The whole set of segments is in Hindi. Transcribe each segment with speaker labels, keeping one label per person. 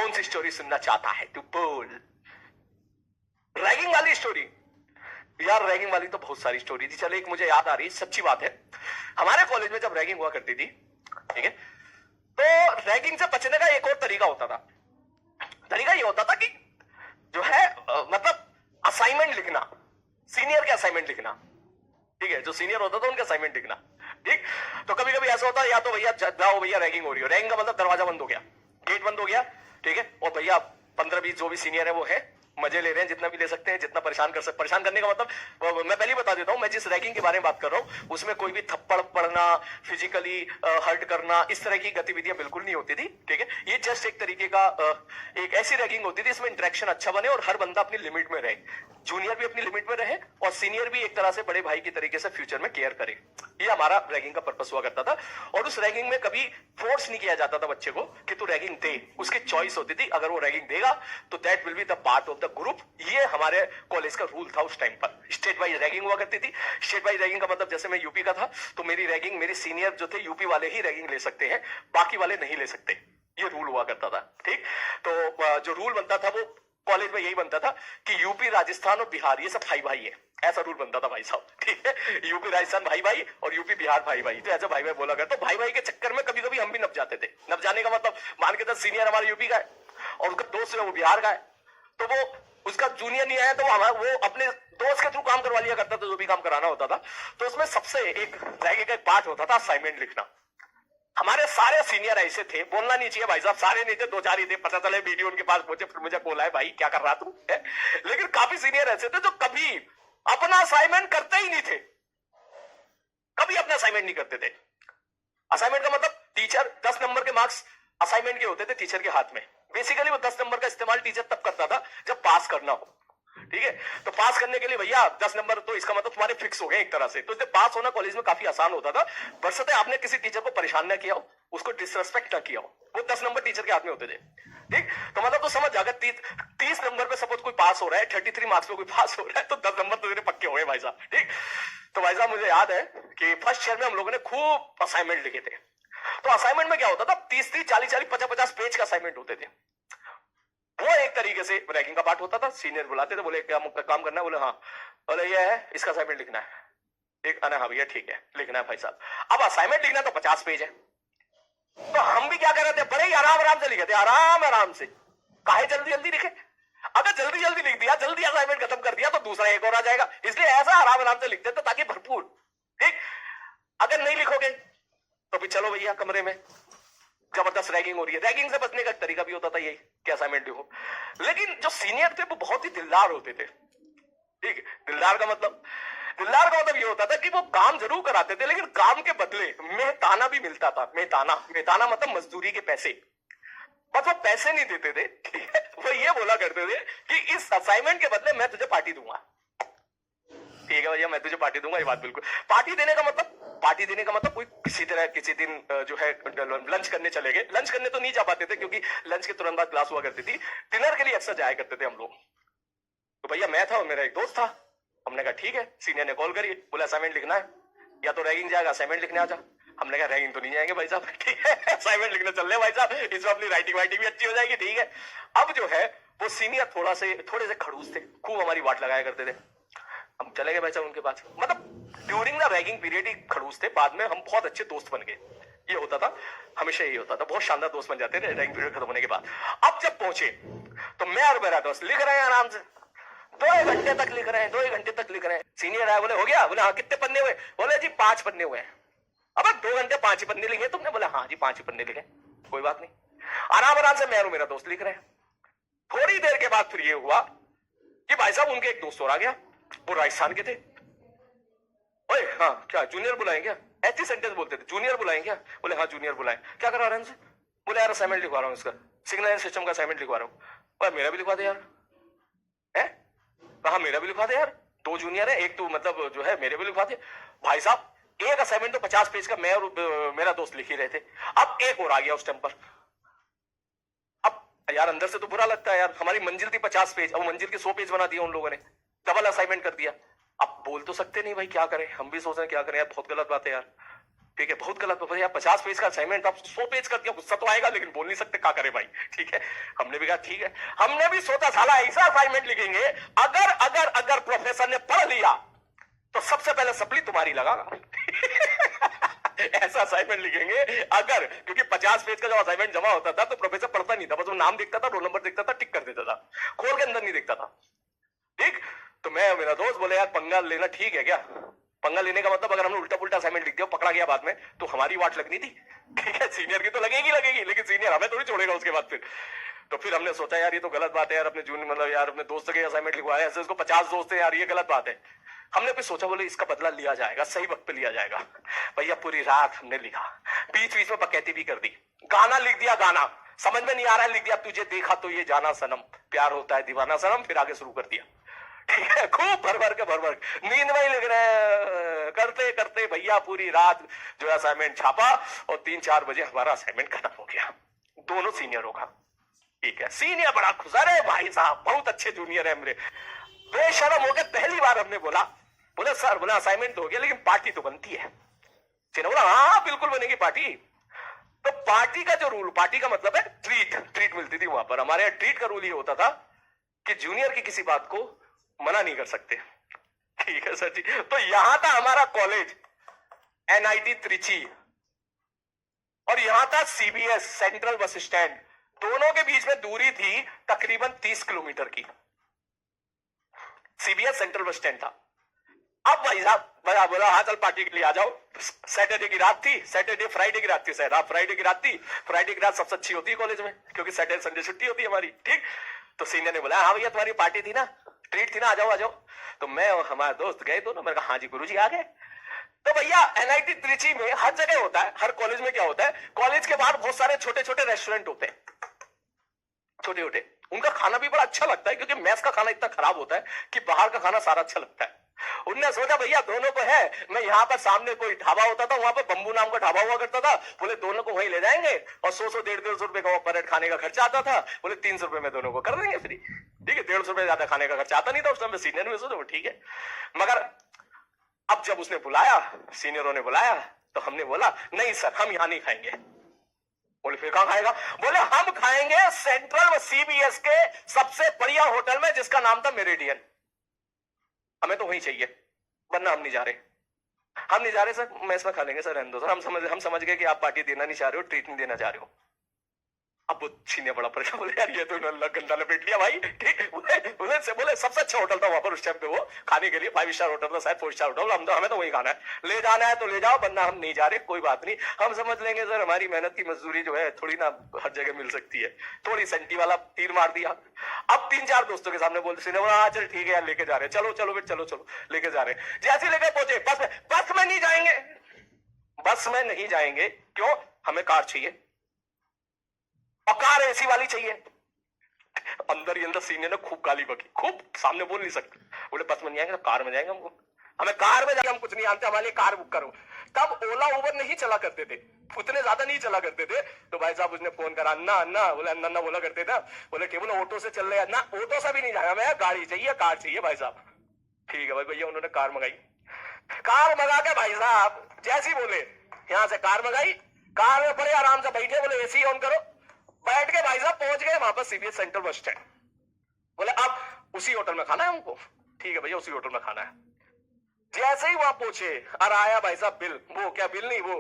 Speaker 1: कौन सी स्टोरी सुनना चाहता है तू बोल। रैगिंग वाली स्टोरी? यार रैगिंग वाली तो बहुत सारी स्टोरी थी। चलो एक मुझे याद आ रही, सच्ची बात है। हमारे कॉलेज में जब रैगिंग हुआ करती थी, ठीक है, तो रैगिंग से बचने का एक और तरीका होता था। तरीका ये होता था कि जो है मतलब असाइनमेंट लिखना, सीनियर के असाइनमेंट लिखना, ठीक है, जो सीनियर होता था उनके असाइनमेंट लिखना, ठीक। तो कभी कभी ऐसा होता है, या तो भैया जाओ भैया रैगिंग हो रही हो, रैगिंग का मतलब दरवाजा बंद हो गया, गेट बंद हो गया, ठीक है, और भैया 15-20 जो भी सीनियर है वो है, मजे ले रहे हैं, जितना भी ले सकते हैं, जितना परेशान कर सकते। परेशान करने का मतलब मैं पहले ही बता देता हूं, मैं जिस रैगिंग के बारे में बात कर रहा हूं उसमें कोई भी थप्पड़ पड़ना, फिजिकली हर्ट करना, इस तरह की गतिविधियां बिल्कुल नहीं होती थी, ठीक है। ये जस्ट एक तरीके का एक ऐसी रैगिंग होती थी इसमें इंटरेक्शन अच्छा बने और हर बंदा अपनी लिमिट में रहे, जूनियर भी अपनी लिमिट में रहे और सीनियर भी एक तरह से बड़े भाई की तरीके से फ्यूचर में केयर करे। ये हमारा रैगिंग का पर्पस हुआ करता था। और उस रैगिंग में कभी फोर्स नहीं किया जाता था बच्चे को कि तू रैगिंग दे, उसकी चॉइस होती थी। अगर वो रैगिंग देगा तो that will be the part of the group. ये हमारे कॉलेज का रूल था उस टाइम पर। स्टेट वाइज रैगिंग हुआ करती थी। स्टेट वाइज रैगिंग का मतलब जैसे मैं यूपी का था तो मेरी रैगिंग, मेरी सीनियर जो थे यूपी वाले ही रैगिंग ले सकते हैं, बाकी वाले नहीं ले सकते। ये रूल हुआ करता था, ठीक। तो जो रूल बनता था वो कॉलेज में यही बनता था कि यूपी, राजस्थान और बिहार ये सब भाई भाई है, ऐसा रूल बनता था भाई साहब, ठीक है। यूपी राजस्थान भाई भाई और यूपी बिहार भाई भाई, तो ऐसा भाई भाई बोला करता। तो भाई भाई के चक्कर में कभी कभी हम भी नप जाते थे। नप जाने का मतलब मान के चल सीनियर हमारे यूपी का है और उसका दोस्त है वो बिहार का है, तो वो उसका जूनियर नहीं आया तो वो अपने दोस्त के थ्रू काम करवा लिया करता था, जो भी काम कराना होता था। तो उसमें सबसे एक रैगिंग का एक पार्ट होता था असाइनमेंट लिखना। हमारे सारे सीनियर ऐसे थे, बोलना नहीं चाहिए भाई साहब, सारे नहीं थे, 2-4 ही थे। पता चले वीडियो उनके पास पहुंचे, फिर मुझे बोला है भाई क्या कर रहा तू है? लेकिन काफी सीनियर ऐसे थे जो कभी अपना असाइनमेंट करते ही नहीं थे, कभी अपना असाइनमेंट नहीं करते थे। असाइनमेंट का मतलब टीचर 10 नंबर के मार्क्स असाइनमेंट के होते थे टीचर के हाथ में। बेसिकली वो 10 नंबर का इस्तेमाल टीचर तब करता था जब पास करना हो, ठीक है। तो पास करने के लिए भैया 10 नंबर तो इसका मतलब तुम्हारे फिक्स हो गए एक तरह से। तो इसलिए पास होना कॉलेज में काफी आसान होता था, बशर्ते आपने किसी टीचर को परेशान ना किया हो, उसको डिसरेस्पेक्ट ना किया हो। वो 10 नंबर टीचर के हाथ में होते थे, ठीक। तो मतलब तो समझ, अगर 30 नंबर पे सपोज कोई पास हो रहा है, 33 मार्क्स पे कोई पास हो रहा है, तो 10 नंबर तो तेरे पक्के हो गए भाई साहब, ठीक। तो भाई साहब मुझे याद है कि फर्स्ट ईयर में हम लोगों ने खूब असाइनमेंट लिखे थे। तो असाइनमेंट में क्या होता था, 30-30, 40-40, 50-50 पेज का असाइनमेंट होते थे। वो एक तरीके से रैगिंग का पार्ट होता था। सीनियर बुलाते थे, बोले क्या काम करना है? बोले हाँ। बोले ये है, इसका असाइनमेंट लिखना है। एक हाँ भैया ठीक है, लिखना है भाई साहब। अब असाइनमेंट लिखना तो 50 पेज है, तो हम भी क्या कर रहे थे, बड़े ही आराम से लिखे थे, आराम से। काहे जल्दी जल्दी लिखे? अगर जल्दी जल्दी लिख दिया, जल्दी असाइनमेंट खत्म कर दिया तो दूसरा एक और आ जाएगा, इसलिए ऐसा आराम से लिखते थे ताकि भरपूर, ठीक। अगर नहीं लिखोगे तो फिर चलो भैया कमरे में, जबरदस्त रैगिंग हो रही है। रैगिंग से बचने का तरीका भी होता था यही कि असाइनमेंट लिखो। लेकिन जो सीनियर थे वो बहुत ही दिलदार होते थे, ठीक है। दिलदार का मतलब ये होता था कि वो काम जरूर कराते थे लेकिन काम के बदले मेहताना भी मिलता था। मेहताना मतलब मजदूरी के पैसे, बस वो पैसे नहीं देते थे, ठीक है। वो ये बोला करते थे कि इस असाइनमेंट के बदले मैं तुझे पार्टी दूंगा, ठीक है भैया मैं तुझे पार्टी दूंगा। ये बात बिल्कुल, पार्टी देने का मतलब कोई किसी दिन जो है लंच करने चले गए। लंच करने तो नहीं जा पाते थे क्योंकि लंच के तुरंत बाद क्लास हुआ करती थी। डिनर के लिए अक्सर जाया करते थे हम लोग। तो भैया मैं था और मेरा एक दोस्त था, हमने कहा ठीक है। सीनियर ने कॉल करी, बोला असाइनमेंट लिखना है, या तो रैगिंग जाएगा, असाइनमेंट लिखने आ जा। हमने कहा रैगिंग तो नहीं जाएंगे भाई साहब, ठीक है, असाइनमेंट लिखने चल रहे भाई साहब, इसमें अपनी राइटिंग भी अच्छी हो जाएगी, ठीक है। अब जो है वो सीनियर थोड़े से खड़ूस थे, खूब हमारी वाट लगाया करते थे। हम चले गए भाई साहब उनके पास, मतलब ड्यूरिंग द रैगिंग पीरियड ही खड़ूस थे, बाद में हम बहुत अच्छे दोस्त बन गए। ये होता था, हमेशा यही होता था, बहुत शानदार दोस्त बन जाते थे रैगिंग पीरियड खत्म होने के बाद। अब जब पहुंचे तो मैं और मेरा दोस्त लिख रहे हैं आराम से, 2 घंटे तक लिख रहे हैं। सीनियर आया, बोले हो गया? बोले हाँ। कितने पन्ने हुए? बोले जी 5 पन्ने हुए हैं। अब 2 घंटे 5 ही पन्ने लिखे तुमने? बोले हाँ जी 5 ही पन्ने लिखे। कोई बात नहीं, आराम से मैं और मेरा दोस्त लिख रहे हैं। थोड़ी देर के बाद फिर ये हुआ कि भाई साहब उनके एक दोस्त और आ गया, वो राजस्थान के थे। ओए हाँ क्या जूनियर बुलाएं क्या? ऐसी सेंटेंस बोलते थे, जूनियर बुलाएं क्या? बोले हाँ जूनियर बुलाएं। क्या करा रहे हैं? बोले यार असाइनमेंट लिखवा रहा हूँ, इसका सिग्नल एंड सिस्टम का असाइनमेंट लिखवा रहा हूँ। मेरा भी लिखवा दे यार। है कहा मेरा भी लिखवा दे यार, 2 जूनियर है, एक तो मतलब जो है, मेरे भी लिखवा दे। भाई साहब एक असाइनमेंट तो 50 पेज का मैं और मेरा दोस्त लिख ही रहे थे, अब एक और आ गया उस टाइम पर। अब यार अंदर से तो बुरा लगता है यार, हमारी मंजिल थी 50 पेज, अब मंजिल के 100 पेज बना दिया उन लोगों ने, डबल असाइनमेंट कर दिया। अब बोल तो सकते नहीं भाई, क्या करें? हम भी सोच रहे हैं क्या करें यार, बहुत गलत बात है यार। ठीक है, बहुत गलत बात है यार। 50 पेज का असाइनमेंट आप 100 पेज कर दिया, गुस्सा तो आएगा, लेकिन बोल नहीं सकते, क्या करे भाई। ठीक है, हमने भी कहा ठीक है, हमने भी सोचा साला ऐसा असाइनमेंट लिखेंगे, अगर अगर अगर प्रोफेसर ने पढ़ लिया तो सबसे पहले सप्ली तुम्हारी लगागा। ऐसा असाइनमेंट लिखेंगे अगर, क्योंकि 50 पेज का जब असाइनमेंट जमा होता था तो प्रोफेसर पढ़ता नहीं था, बस वो नाम देखता था, रोल नंबर देखता था, टिक कर देता था, खोल के अंदर नहीं देखता था। ठीक, तो मैं मेरा दोस्त बोले यार पंगा लेना ठीक है क्या? पंगा लेने का मतलब अगर हमने उल्टा पुल्टा असाइनमेंट लिख दिया, पकड़ा गया बाद में, तो हमारी वाट लगनी थी। ठीक है, सीनियर की तो लगेगी लगेगी, लेकिन सीनियर हमें थोड़ी छोड़ेगा उसके बाद फिर। तो फिर हमने सोचा यार ये तो गलत बात है यार, अपने जूनियर मतलब यार अपने दोस्त के असाइनमेंट लिखवाया, ऐसे उसको 50 दोस्त है यार, ये गलत बात है। हमने फिर सोचा बोले इसका बदला लिया जाएगा, सही वक्त पे लिया जाएगा। भैया पूरी रात हमने लिखा, बीच बीच में बकैती भी कर दी, गाना लिख दिया, गाना समझ में नहीं आ रहा है लिख दिया, तुझे देखा तो ये जाना सनम, प्यार होता है दीवाना सनम, फिर आगे शुरू कर दिया। ठीक है, खूब भर भर के नींद में ही लिख रहे हैं, करते करते भैया पूरी रात जो असाइनमेंट छापा, और 3-4 बजे हमारा असाइनमेंट खत्म हो गया, दोनों सीनियरों का। ठीक है, सीनियर बड़ा खुश, अरे भाई साहब बहुत अच्छे जूनियर है मेरे। बेशरम हो गए, पहली बार हमने बोला, बोले सर बोला असाइनमेंट तो हो गया लेकिन पार्टी तो बनती है। सीनियर बोला हाँ बिल्कुल बनेगी पार्टी। तो पार्टी का जो रूल, पार्टी का मतलब है ट्रीट, ट्रीट मिलती थी वहां पर। हमारे यहाँ ट्रीट का रूल ये होता था कि जूनियर की किसी बात को मना नहीं कर सकते। ठीक है सर जी। तो यहां था हमारा कॉलेज एनआईटी त्रिची, और यहां था सीबीएस सेंट्रल बस स्टैंड, दोनों के बीच में दूरी थी तकरीबन 30 किलोमीटर की। सीबीएस सेंट्रल बस स्टैंड था। अब भाई साहब बोला हाँ चल पार्टी के लिए आ जाओ। सैटरडे की रात थी, सैटरडे फ्राइडे की रात थी, शायद फ्राइडे की रात थी। फ्राइडे की रात सबसे अच्छी होती है कॉलेज में, क्योंकि सैटरडे संडे छुट्टी होती है हमारी। ठीक, तो सीनियर ने बोला हाँ भैया तुम्हारी पार्टी थी ना, ट्रीट थी ना, आ जाओ आ जाओ। तो मैं और हमारे दोस्त गए दोनों, मैंने कहा हाँ जी गुरुजी आ गए। तो भैया एनआईटी त्रिची में हर जगह होता है, हर कॉलेज में क्या होता है, कॉलेज के बाहर बहुत सारे छोटे छोटे रेस्टोरेंट होते हैं, छोटे छोटे। उनका खाना भी बड़ा अच्छा लगता है, क्योंकि मेस का खाना इतना खराब होता है कि बाहर का खाना सारा अच्छा लगता है। उनने सोचा भैया दोनों को है, मैं यहाँ पर सामने कोई ढाबा होता था, वहां पर बंबू नाम का ढाबा हुआ करता था, बोले दोनों को वहीं ले जाएंगे, और 100 150 रुपए का पर हेड खाने का खर्चा आता था, बोले 300 रुपए में दोनों को कर देंगे फ्री। ठीक है, 150 रुपए ज्यादा खाने का खर्चा आता नहीं था उस समय, सीनियर में सोचा ठीक है। मगर अब जब उसने बुलाया, सीनियरों ने बुलाया, तो हमने बोला नहीं सर हम यहाँ नहीं खाएंगे। बोले फिर कहां खाएगा? बोले हम खाएंगे सेंट्रल सीबीएस के सबसे बढ़िया होटल में, जिसका नाम था मेरिडियन, हमें तो वहीं चाहिए, वरना हम नहीं जा रहे। हम नहीं जा रहे सर, मेस में खा लेंगे सर, रहने दो सर, हम समझ गए कि आप पार्टी देना नहीं चाह रहे हो, ट्रीट नहीं देना चाह रहे हो। अब वो सीनियर बड़ा परेशान, बोले यार ये तो गंदा लपेट लिया भाई। ठीक, बोले सबसे अच्छा होटल था वहां पर उस टाइम पे वो खाने के लिए, 5 स्टार होटल था शायद, 4 स्टार होटल, हमें तो वही खाना है, ले जाना है तो ले जाओ, वरना हम नहीं जा रहे, कोई बात नहीं, हम समझ लेंगे सर, हमारी मेहनत की मजदूरी जो है थोड़ी ना हर जगह मिल सकती है। थोड़ी सेंटी वाला तीर मार दिया। अब 3-4 दोस्तों के सामने बोलते सीनियर बोला चल ठीक है यार लेके जा रहे, चलो चलो बेट चलो चलो लेके जा रहे। जैसे लेके पहुंचे बस में नहीं जाएंगे, बस में नहीं जाएंगे, क्यों? हमें कार चाहिए, और कार एसी वाली चाहिए। अंदर ही अंदर सीनियर ने खूब गाली बकी, खूब, सामने बोल नहीं सकते, बोले बस में नहीं आएंगे तो कार में जाएंगे, हमको हमें कार में जाएंगे, हम कुछ नहीं जानते, हमारे लिए कार बुक करो। तब ओला उबर नहीं चला करते थे, उतने ज्यादा नहीं चला करते थे। तो भाई साहब उसने फोन करा, अन्ना अन्ना, बोले अन्ना अन्ना बोला करते थे, बोले केवल ऑटो से चल रहे हैं ना, ऑटो से भी नहीं जाएगा, मैं गाड़ी चाहिए, कार चाहिए भाई साहब। ठीक है भाई, भैया उन्होंने कार मंगाई, कार मंगा के भाई साहब जैसी बोले यहां से कार मंगाई, कार में बड़े आराम से बैठे, बोले एसी ऑन करो, बैठ के भाई साहब पहुंच गए वहां पर सीबीएस सेंट्रल बस स्टैंड। बोले अब उसी होटल में खाना है हमको। ठीक है भैया उसी होटल में खाना है। जैसे ही वहां पहुंचे और आया भाई साहब बिल, वो क्या बिल नहीं, वो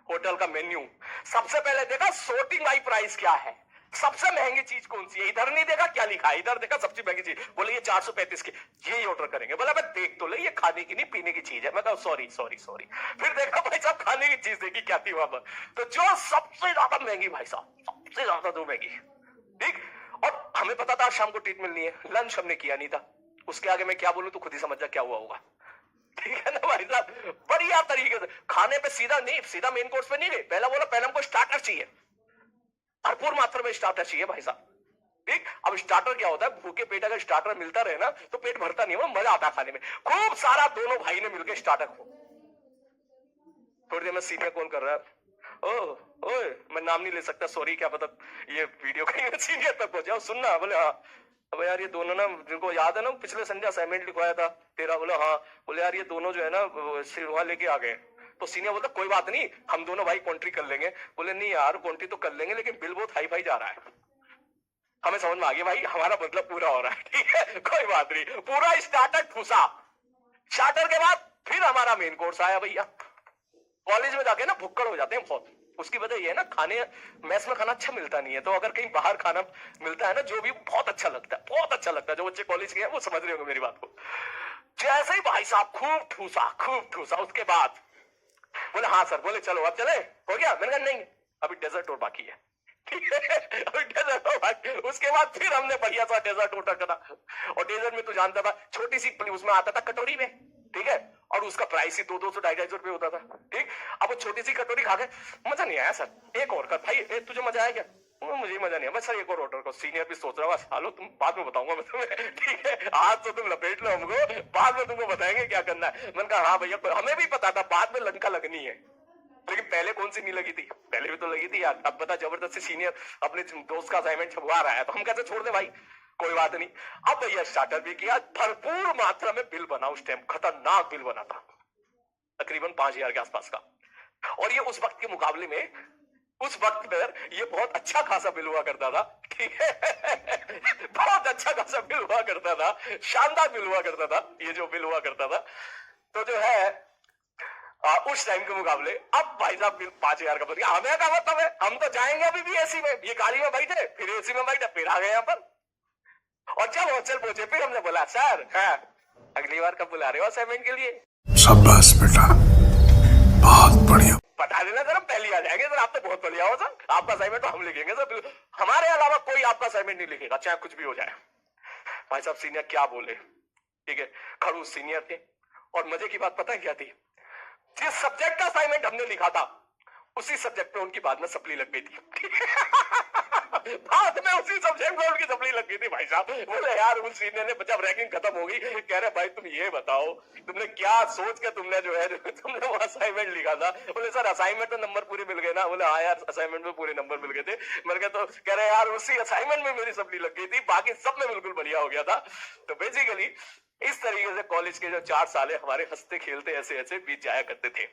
Speaker 1: होटल का मेन्यू। सबसे पहले देखा सोर्टिंग बाई प्राइस क्या है, सबसे महंगी चीज कौन सी है, इधर नहीं देखा क्या लिखा है, इधर देखा सबसे महंगी चीज, बोले ये 435 की, यही ऑर्डर करेंगे। बोला मैं देख तो ले, ये खाने की नहीं पीने की चीज है। मैं कहा सॉरी सॉरी सॉरी। फिर देखा भाई साहब खाने की चीज देखी क्या थी वहां पर, तो जो सबसे ज्यादा महंगी भाई साहब, सबसे ज्यादा जो महंगी। ठीक, और हमें पता था शाम को ट्रीट मिलनी है, लंच हमने किया नहीं था, उसके आगे मैं क्या बोलूं तो खुद ही समझ जा क्या हुआ होगा। ठीक है ना भाई साहब, बढ़िया तरीके से खाने पे सीधा नहीं, सीधा मेन कोर्स पे नहीं गए, पहला बोला पहले हमको स्टार्टर चाहिए, भरपूर मात्रा में स्टार्टर चाहिए भाई साहब। ठीक, अब स्टार्टर क्या होता है, भूखे पेट अगर स्टार्टर मिलता रहे ना तो पेट भरता नहीं, वो मजा आता खाने में। खूब सारा दोनों भाई ने मिलकर स्टार्टर को, थोड़ी देर में सीनियर कौन कर रहा है, ओए मैं नाम नहीं ले सकता सॉरी, क्या पता ये वीडियो कहीं सीनियर तक पहुंचा, सुनना। बोले हाँ। अब यार ये दोनों ना, जिनको याद है ना पिछले संडे असाइनमेंट लिखवाया था तेरा, बोले हाँ, बोले यार ये दोनों जो है ना वहां लेके आ गए, तो सीनियर बोलता कोई बात नहीं, हम दोनों भाई कॉन्ट्री कर लेंगे। बोले नहीं यार कॉन्ट्री तो कर लेंगे, लेकिन बिल बहुत हाई फाई जा रहा है। हमें समझ में आ गया भाई हमारा मतलब पूरा हो रहा है, ठीक है कोई बात नहीं। पूरा स्टार्टर ठूसा। स्टार्टर के बाद फिर हमारा मेन कोर्स आया भैया। कॉलेज में जाके ना भुक्कड़ हो जाते हैं बहुत। उसकी वजह ये है ना, खाने मेस में खाना अच्छा मिलता नहीं है, तो अगर कहीं बाहर खाना मिलता है ना जो भी, बहुत अच्छा लगता है, बहुत अच्छा लगता है। जो बच्चे कॉलेज के हैं वो समझ रहे होंगे मेरी बात को। जैसे ही भाई साहब खूब ठूसा, उसके बाद बोले हाँ सर। बोले चलो अब चले, हो गया? मैंने कहा नहीं, अभी डेजर्ट और बाकी है, ठीक है अभी डेजर्ट और बाकी। उसके बाद फिर हमने बढ़िया सा डेजर्ट ऑर्डर करा, और डेजर्ट में तो जानता था छोटी सी उसमें आता था कटोरी में, ठीक है, और उसका प्राइस ही 200 250 रुपए होता था, ठीक। अब वो छोटी सी कटोरी खा के मजा नहीं आया सर, एक और कर भाई। तुझे मजा आया क्या? मुझे मजा नहीं आया। सर एक और ऑर्डर करो। सीनियर भी सोच रहा है सालो तुम बाद में बताऊंगा मैं तुम्हें, ठीक है, आज तो तुम लपेट लो हमको, बाद में तुमको बताएंगे क्या करना है। मैंने कहा हाँ भैया, हमें भी पता था बाद में लंका लगनी है, लेकिन पहले कौन सी नहीं लगी थी? पहले भी तो लगी थी यार। अब बता जबरदस्ती सीनियर अपने दोस्त का असाइनमेंट छपवा रहा है, तो हम कैसे छोड़ दे भाई? कोई बात नहीं। अब भैया स्टार्टर भी किया, भरपूर मात्रा में बिल बना। उस टाइम खतरनाक बिल बना था, तकरीबन 5,000 के आसपास का। और ये उस वक्त के मुकाबले में, उस वक्त पर ये बहुत अच्छा खासा बिल हुआ करता था, ठीक है बहुत अच्छा खासा बिल हुआ करता था, शानदार बिल हुआ करता था ये जो बिल हुआ करता था। तो जो है उस टाइम के मुकाबले अब भाई साहब बिल 5,000 का बन गया। हमें क्या मतलब है, हम तो जाएंगे अभी भी एसी में। ये गाड़ी में बैठे, फिर एसी में बैठे, फिर आ गए यहाँ पर। और जब हॉस्टल पहुंचे फिर हमने बोला सर हाँ अगली बार कब बुला रहे हो असाइनमेंट के लिए?
Speaker 2: शाबाश बेटा, बहुत बढ़िया।
Speaker 1: बता देना सर, हम पहले आ जाएंगे सर, आप तो बहुत बढ़िया हो सर, आपका असाइनमेंट तो हम लिखेंगे सर, हमारे अलावा कोई आपका असाइनमेंट नहीं लिखेगा, चाहे कुछ भी हो जाए। भाई साहब सीनियर क्या बोले, ठीक है, खड़ूस सीनियर थे। और मजे की बात पता है क्या थी? जिस सब्जेक्ट का असाइनमेंट हमने लिखा था उसी सब्जेक्ट पे उनकी बाद में सप्ली लग गई थी बाद में उसी सब्जेक्ट में उनकी सप्ली लग गई थी भाई साहब। बोले यार उस सीनियर ने जब रैंकिंग खत्म हो गई, कह रहे भाई तुम ये बताओ तुमने क्या सोच के तुमने जो है तुमने वो असाइनमेंट लिखा था? बोले सर असाइनमेंट में नंबर पूरे मिल गए ना। बोले हाँ यार असाइनमेंट में पूरे नंबर मिल गए थे। मैंने कहा तो कह रहे यार उसी असाइनमेंट में मेरी सप्ली लग गई थी, बाकी सब में बिल्कुल बढ़िया हो गया था। तो बेसिकली इस तरीके से कॉलेज के जो 4 साल हमारे हंसते खेलते ऐसे ऐसे बीत जाया करते थे।